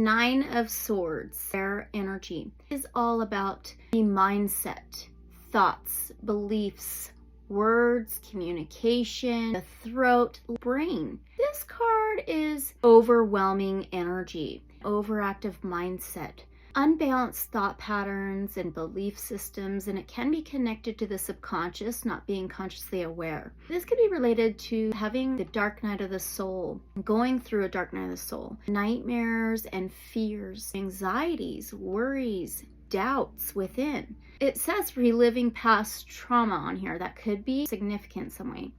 Nine of Swords, air energy, is all about the mindset, thoughts, beliefs, words, communication, the throat, brain. This card is overwhelming energy, overactive mindset, unbalanced thought patterns and belief systems, and it can be connected to the subconscious, not being consciously aware. This could be related to having the dark night of the soul, going through a dark night of the soul, nightmares and fears, anxieties, worries, doubts within. It says reliving past trauma on here. That could be significant in some way.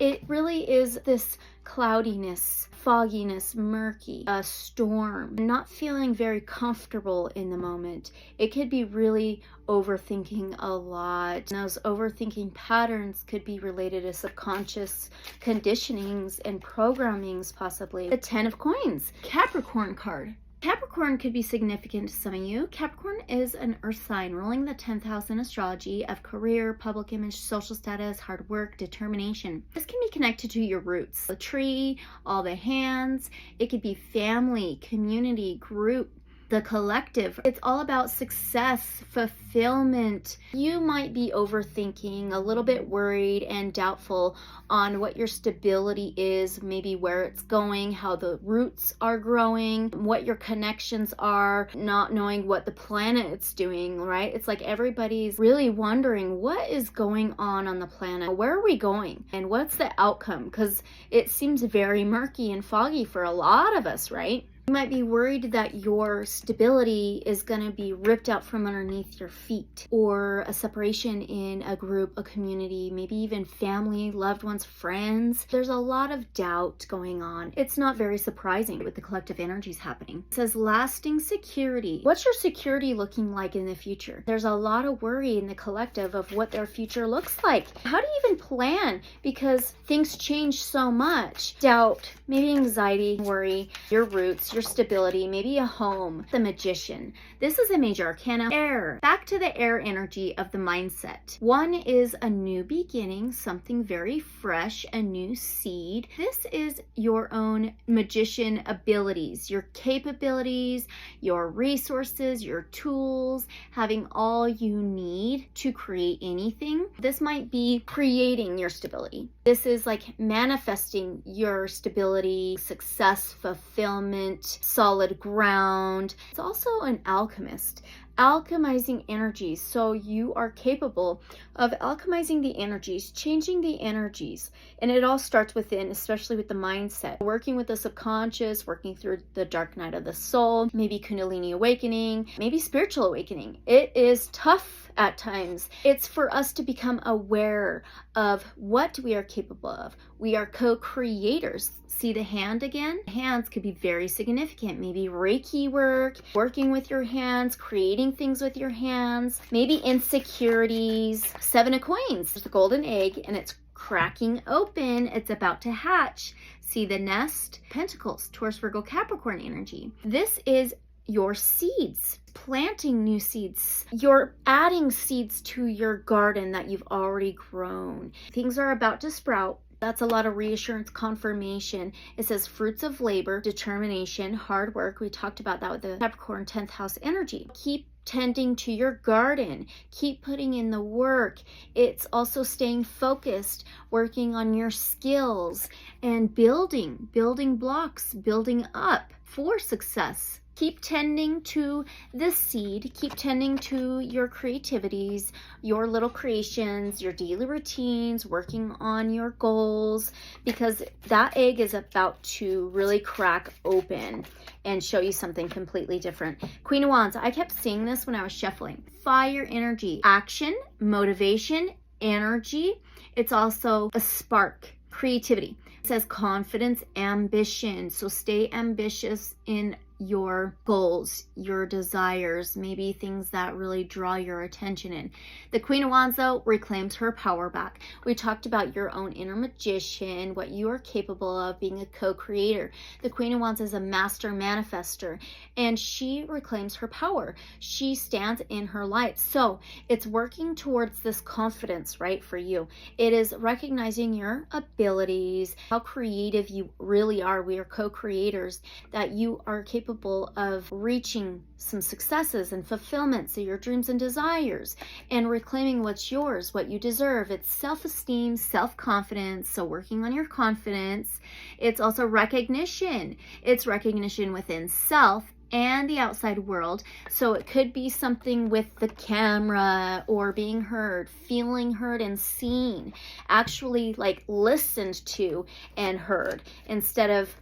It really is this cloudiness, fogginess, murky, a storm, not feeling very comfortable in the moment. It could be really overthinking a lot. And those overthinking patterns could be related to subconscious conditionings and programmings, possibly. The 10 of Coins, Capricorn card. Capricorn could be significant to some of you. Capricorn is an earth sign ruling the 10th house in astrology of career, public image, social status, hard work, determination. This can be connected to your roots. The tree, all the hands. It could be family, community, group, the collective. It's all about success, fulfillment. You might be overthinking, a little bit worried and doubtful on what your stability is, maybe where it's going, how the roots are growing, what your connections are, not knowing what the planet's doing, right? It's like everybody's really wondering what is going on the planet. Where are we going? And what's the outcome? Because it seems very murky and foggy for a lot of us, right? You might be worried that your stability is going to be ripped out from underneath your feet, or a separation in a group, a community, maybe even family, loved ones, friends. There's a lot of doubt going on. It's not very surprising with the collective energies happening. It says lasting security. What's your security looking like in the future? There's a lot of worry in the collective of what their future looks like. How do you even plan? Because things change so much. Doubt, maybe anxiety, worry, your roots, your stability, maybe a home. The Magician. This is a major arcana. Air. Back to the air energy of the mindset. One is a new beginning, something very fresh, a new seed. This is your own magician abilities, your capabilities, your resources, your tools, having all you need to create anything. This might be creating your stability. This is like manifesting your stability, success, fulfillment, solid ground. It's also an alchemist, alchemizing energies. So you are capable of alchemizing the energies, changing the energies. And it all starts within, especially with the mindset, working with the subconscious, working through the dark night of the soul, maybe Kundalini awakening, maybe spiritual awakening. It is tough at times. It's for us to become aware of what we are capable of. We are co-creators. See the hand again? Hands could be very significant. Maybe Reiki work, working with your hands, creating things with your hands, maybe insecurities. 7 of Coins. There's the golden egg and it's cracking open. It's about to hatch. See the nest? Pentacles, Taurus, Virgo, Capricorn energy. This is your seeds, planting new seeds. You're adding seeds to your garden that you've already grown. Things are about to sprout. That's a lot of reassurance, confirmation. It says fruits of labor, determination, hard work. We talked about that with the Capricorn 10th house energy. Keep tending to your garden. Keep putting in the work. It's also staying focused, working on your skills and building blocks, building up for success. Keep tending to the seed. Keep tending to your creativities, your little creations, your daily routines, working on your goals, because that egg is about to really crack open and show you something completely different. Queen of Wands. I kept seeing this when I was shuffling. Fire energy, action, motivation, energy. It's also a spark, creativity. It says confidence, ambition. So stay ambitious in your goals, your desires, maybe things that really draw your attention in. The Queen of Wands, though, reclaims her power back. We talked about your own inner magician, what you are capable of, being a co-creator. The Queen of Wands is a master manifester, and she reclaims her power. She stands in her light. So it's working towards this confidence, right, for you. It is recognizing your abilities, how creative you really are. We are co-creators, that you are capable capable of reaching some successes and fulfillments of your dreams and desires and reclaiming what's yours, what you deserve. It's self-esteem, self-confidence, so working on your confidence. It's also recognition. It's recognition within self and the outside world. So it could be something with the camera or being heard, feeling heard and seen, actually like listened to and heard, instead of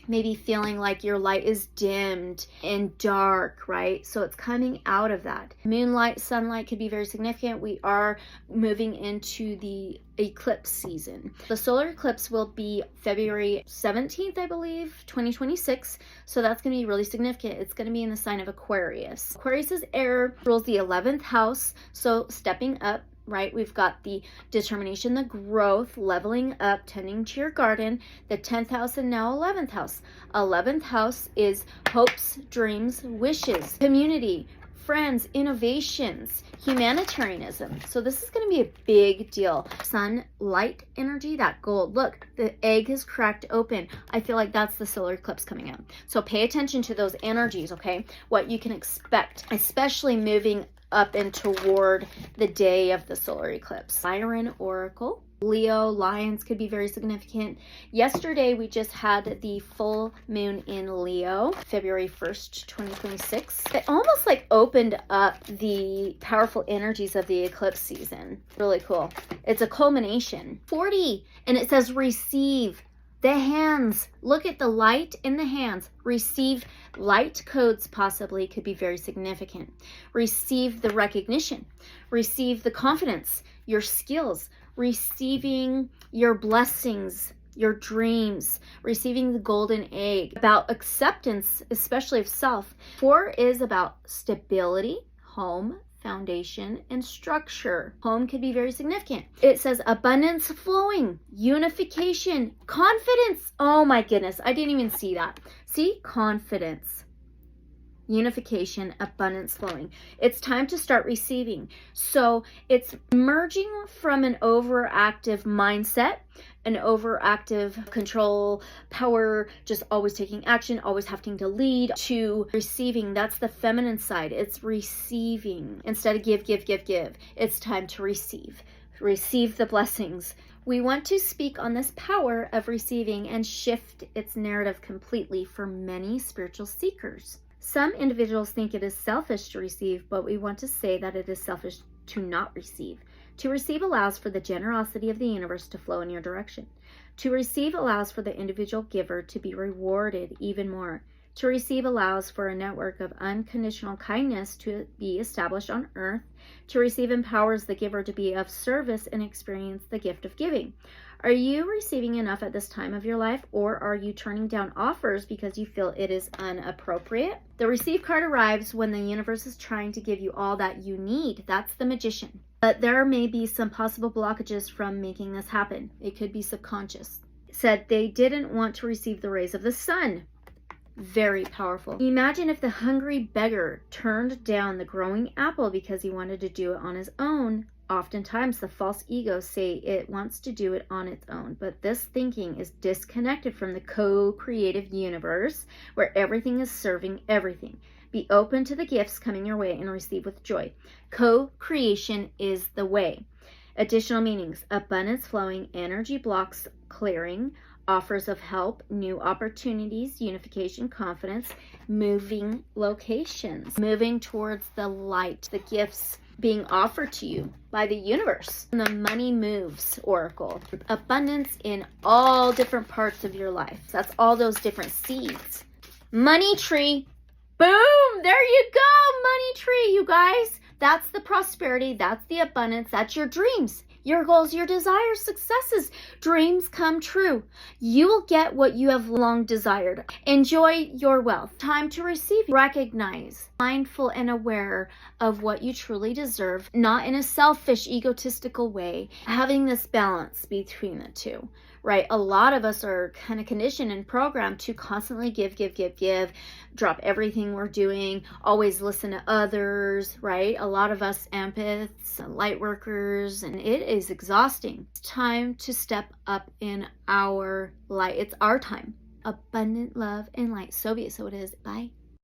maybe feeling like your light is dimmed and dark, right? So it's coming out of that. Moonlight, sunlight could be very significant. We are moving into the eclipse season. The solar eclipse will be February 17th, I believe, 2026. So that's going to be really significant. It's going to be in the sign of Aquarius. Aquarius is air, rules the 11th house. So stepping up, right? We've got the determination, the growth, leveling up, tending to your garden, the 10th house, and now 11th house. 11th house is hopes, dreams, wishes, community, friends, innovations, humanitarianism. So this is going to be a big deal. Sun, light energy, that gold. Look, the egg is cracked open. I feel like that's the solar eclipse coming out. So pay attention to those energies, okay? What you can expect, especially moving up and toward the day of the solar eclipse. Lyran oracle. Leo, lions could be very significant. Yesterday, we just had the full moon in Leo, February 1st, 2026. It almost like opened up the powerful energies of the eclipse season. Really cool. It's a culmination. 40, and it says receive. The hands, look at the light in the hands. Receive light codes, possibly could be very significant. Receive the recognition, receive the confidence, your skills, receiving your blessings, your dreams, receiving the golden egg. About acceptance, especially of self. 4 is about stability, home, foundation, and structure. Home could be very significant. It says abundance flowing, unification, confidence. Oh my goodness, I didn't even see that. See, confidence, unification, abundance flowing. It's time to start receiving. So it's emerging from an overactive mindset, an overactive control, power, just always taking action, always having to lead, to receiving. That's the feminine side. It's receiving. Instead of give. It's time to receive. Receive the blessings. We want to speak on this power of receiving and shift its narrative completely for many spiritual seekers. Some individuals think it is selfish to receive, but we want to say that it is selfish to not receive. To receive allows for the generosity of the universe to flow in your direction. To receive allows for the individual giver to be rewarded even more. To receive allows for a network of unconditional kindness to be established on earth. To receive empowers the giver to be of service and experience the gift of giving. Are you receiving enough at this time of your life, or are you turning down offers because you feel it is inappropriate? The receive card arrives when the universe is trying to give you all that you need. That's the magician. But there may be some possible blockages from making this happen. It could be subconscious. It said they didn't want to receive the rays of the sun. Very powerful. Imagine if the hungry beggar turned down the growing apple because he wanted to do it on his own. Oftentimes, the false egos say it wants to do it on its own, but this thinking is disconnected from the co-creative universe where everything is serving everything. Be open to the gifts coming your way and receive with joy. Co-creation is the way. Additional meanings: abundance flowing, energy blocks clearing, offers of help, new opportunities, unification, confidence, moving locations, moving towards the light, the gifts being offered to you by the universe. And the money moves oracle. Abundance in all different parts of your life. That's all those different seeds. Money tree. Boom! There you go! Money tree, you guys. That's the prosperity. That's the abundance. That's your dreams. Your goals, your desires, successes, dreams come true. You will get what you have long desired. Enjoy your wealth. Time to receive. Recognize. Mindful and aware of what you truly deserve, not in a selfish, egotistical way. Having this balance between the two, right? A lot of us are kind of conditioned and programmed to constantly give, drop everything we're doing, always listen to others, right? A lot of us empaths, light workers, and it is exhausting. It's time to step up in our light. It's our time. abundant love and light. So be it, so it is. Bye.